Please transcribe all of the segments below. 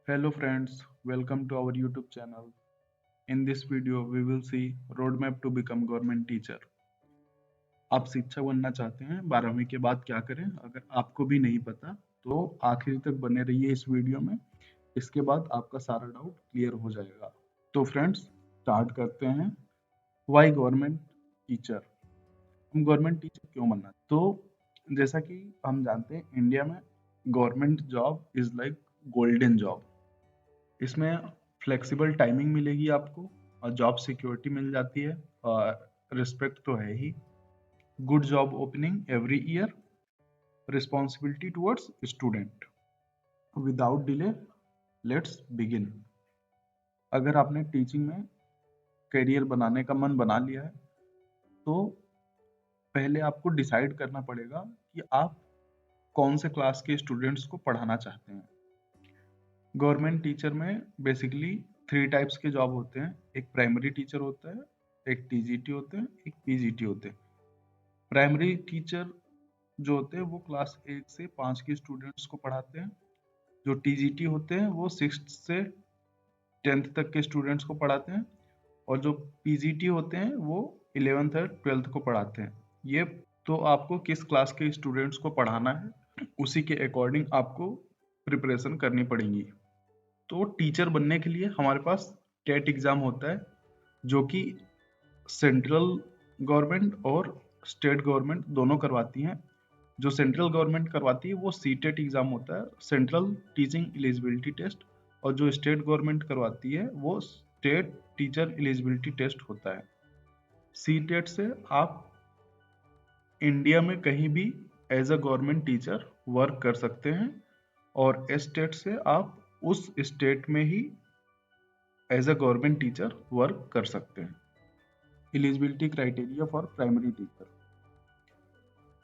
Hello friends, welcome to our YouTube channel. In this video, we will see roadmap to become government teacher. आप शिक्षक बनना चाहते हैं 12वीं के बाद क्या करें? अगर आपको भी नहीं पता तो आखिर तक बने रहिए इस वीडियो में। इसके बाद आपका सारा डाउट क्लियर हो जाएगा। तो फ्रेंड्स स्टार्ट करते हैं। Why government teacher? हम गवर्नमेंट टीचर क्यों बनना? तो जैसा कि हम जानते हैं इंडिया में government job is like golden job. इसमें फ्लेक्सिबल टाइमिंग मिलेगी आपको और जॉब सिक्योरिटी मिल जाती है और रिस्पेक्ट तो है ही। Good job opening every year, responsibility towards student. Without delay let's begin. अगर आपने टीचिंग में करियर बनाने का मन बना लिया है तो पहले आपको डिसाइड करना पड़ेगा कि आप कौन से क्लास के स्टूडेंट्स को पढ़ाना चाहते हैं। गवर्नमेंट टीचर में बेसिकली 3 टाइप्स के जॉब होते हैं। एक प्राइमरी टीचर होता है, एक टीजीटी होते हैं, एक पीजीटी होते हैं। प्राइमरी टीचर जो होते हैं वो क्लास 1 से 5 के स्टूडेंट्स को पढ़ाते हैं। जो टीजीटी होते हैं वो 6th से 10th तक के स्टूडेंट्स को पढ़ाते हैं और जो पीजीटी होते हैं वो 11th और 12th को पढ़ाते हैं। ये तो आपको किस क्लास के स्टूडेंट्स को पढ़ाना है उसी के अकॉर्डिंग आपको प्रिपरेशन करनी पड़ेगी। तो टीचर बनने के लिए हमारे पास टेट एग्जाम होता है जो कि सेंट्रल गवर्नमेंट और स्टेट गवर्नमेंट दोनों करवाती हैं। जो सेंट्रल गवर्नमेंट करवाती है वो सीटेट एग्जाम होता है, सेंट्रल टीचिंग एलिजिबिलिटी टेस्ट, और जो स्टेट गवर्नमेंट करवाती है वो स्टेट टीचर एलिजिबिलिटी टेस्ट होता है। सीटेट से आप इंडिया में कहीं भी as a government teacher work कर सकते हैं और स्टेट से आप उस स्टेट में ही as a government teacher work कर सकते हैं। Eligibility criteria for primary teacher,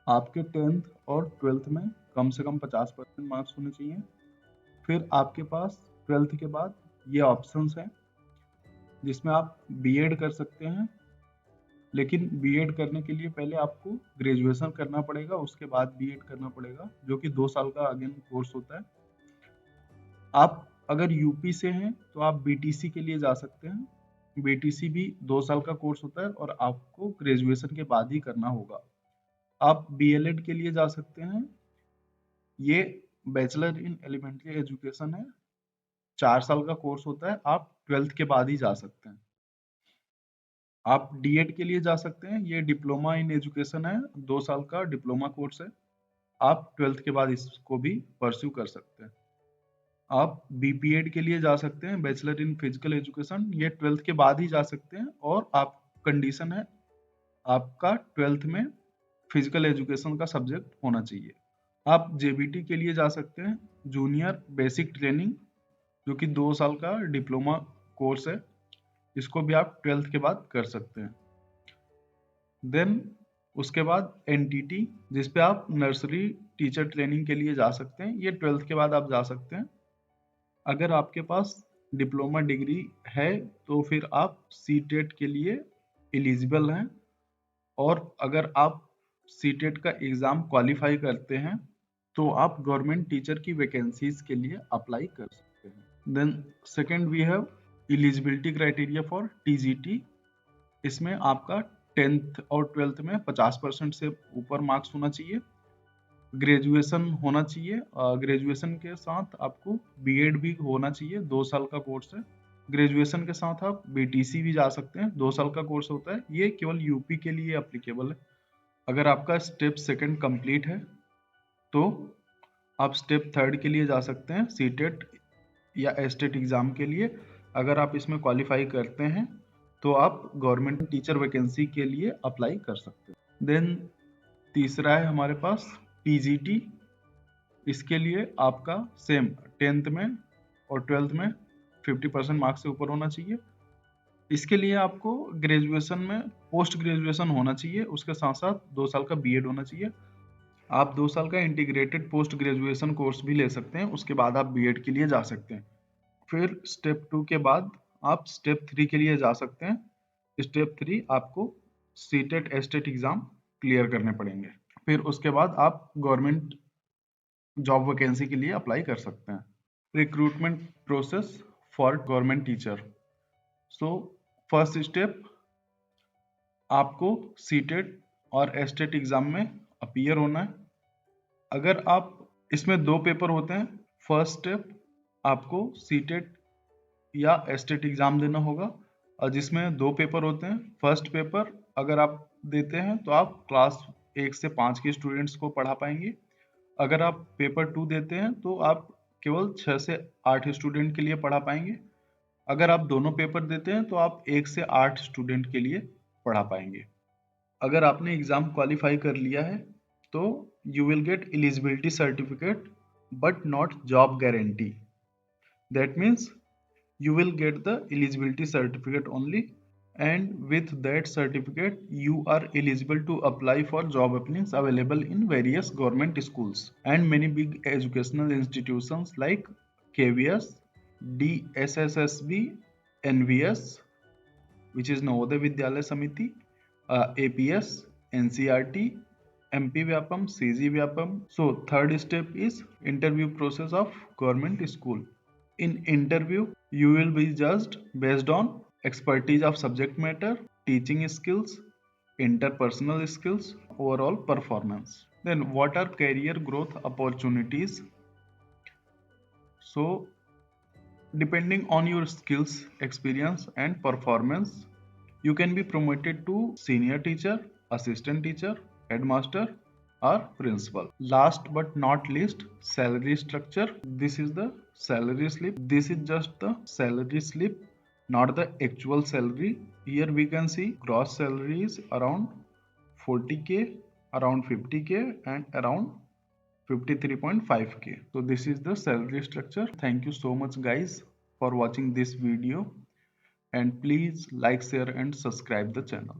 आपके 10th और 12th में कम से कम 50% मार्क्स होने चाहिए। फिर आपके पास 12th के बाद ये ऑप्शंस हैं जिसमें आप बीएड कर सकते हैं, लेकिन बीएड करने के लिए पहले आपको ग्रेजुएशन करना पड़ेगा, उसके बाद बीएड करना पड़ेगा, जो कि 2 साल का अगेन कोर्स होता है। आप अगर यूपी से हैं तो आप बीटीसी के लिए जा सकते हैं। बीटीसी भी 2 साल का कोर्स होता है और आपको ग्रेजुएशन के बाद ही करना होगा। आप बीएलएड के लिए जा सकते हैं, ये बैचलर इन एलिमेंट्री एजुकेशन है, 4 साल का कोर्स होता है, आप 12th के बाद ही जा सकते हैं। आप डीएड के लिए जा सकते हैं, ये डिप्लोमा इन एजुकेशन है, 2 साल का डिप्लोमा कोर्स है, आप 12th के बाद इसको भी परस्यू कर सकते हैं। आप बीपीएड के लिए जा सकते हैं, बैचलर इन फिजिकल एजुकेशन, ये 12th के बाद ही जा सकते हैं और आप कंडीशन है आपका 12th में फिजिकल एजुकेशन का सब्जेक्ट होना चाहिए। आप जेबीटी के लिए जा सकते हैं, जूनियर बेसिक ट्रेनिंग, जो कि 2 साल का डिप्लोमा कोर्स है, इसको भी आप 12th के बाद कर सकते हैं। देन उसके बाद एनटीटी, जिस पे आप नर्सरी टीचर ट्रेनिंग के लिए जा सकते हैं, ये 12th के बाद आप जा सकते हैं। अगर आपके पास डिप्लोमा डिग्री है तो फिर आप सीटेट के लिए एलिजिबल हैं, और अगर आप सीटेट का एग्ज़ाम क्वालिफाई करते हैं तो आप गवर्नमेंट टीचर की वैकेंसीज के लिए अप्लाई कर सकते हैं। Then second we have eligibility criteria for TGT. इसमें आपका 10th और 12th में 50% से ऊपर मार्क्स होना चाहिए, ग्रेजुएशन होना चाहिए, ग्रेजुएशन के साथ आपको बीएड भी होना चाहिए, 2 साल का कोर्स है। ग्रेजुएशन के साथ आप बीटीसी भी जा सकते हैं, 2 साल का कोर्स होता है, ये केवल यूपी के लिए अप्लीकेबल है। अगर आपका स्टेप सेकंड कंप्लीट है तो आप स्टेप थर्ड के लिए जा सकते हैं, सीटेट या एस्टेट एग्जाम के लिए। अगर आप इसमें क्वालिफाई करते हैं तो आप गवर्नमेंट टीचर वैकेंसी के लिए अप्लाई कर सकते हैं। देन तीसरा है हमारे पास पीजीटी। इसके लिए आपका सेम 10th में और 12th में 50% मार्क्स से ऊपर होना चाहिए। इसके लिए आपको ग्रेजुएशन में पोस्ट ग्रेजुएशन होना चाहिए, उसके साथ साथ 2 साल का बीएड होना चाहिए। आप 2 साल का इंटीग्रेटेड पोस्ट ग्रेजुएशन कोर्स भी ले सकते हैं, उसके बाद आप बीएड के लिए जा सकते हैं। फिर स्टेप 2 के बाद आप स्टेप 3 के लिए जा सकते हैं। स्टेप 3 आपको सीटेट एस्टेट एग्जाम क्लियर करने पड़ेंगे। फिर उसके बाद आप गवर्नमेंट जॉब वैकेंसी के लिए अप्लाई कर सकते हैं। recruitment process for government teacher. So first step, आपको सीटेट और एस्टेट एग्जाम में अपीयर होना है। अगर आप, इसमें दो पेपर होते हैं। फर्स्ट स्टेप, आपको सीटेट या एस्टेट एग्जाम देना होगा, और जिसमें दो पेपर होते हैं। फर्स्ट पेपर अगर आप देते हैं तो आप क्लास 1 से 5 के स्टूडेंट्स को पढ़ा पाएंगे। अगर आप पेपर 2 देते हैं तो आप केवल 6 से 8 स्टूडेंट के लिए पढ़ा पाएंगे। अगर आप दोनों पेपर देते हैं तो आप 1 से 8 स्टूडेंट के लिए पढ़ा पाएंगे। अगर आपने एग्जाम क्वालिफाई कर लिया है तो you will get eligibility certificate but not job guarantee. That means you will get the eligibility certificate only, and with that certificate you are eligible to apply for job openings available in various government schools and many big educational institutions like KVS, DSSSB, NVS, which is Navodaya Vidyalaya Samiti, APS, NCRT, MP Vyapam, CG Vyapam. So third step is interview process of government school. In interview, you will be judged based on expertise of subject matter, teaching skills, interpersonal skills, overall performance. Then what are career growth opportunities? So depending on your skills, experience and performance, you can be promoted to senior teacher, assistant teacher, headmaster or principal. Last but not least, salary structure. This is the salary slip. This is just the salary slip, not the actual salary. Here we can see gross salary is around 40k, around 50k and around 53.5k. So this is the salary structure. Thank you so much guys for watching this video, and please like, share and subscribe the channel.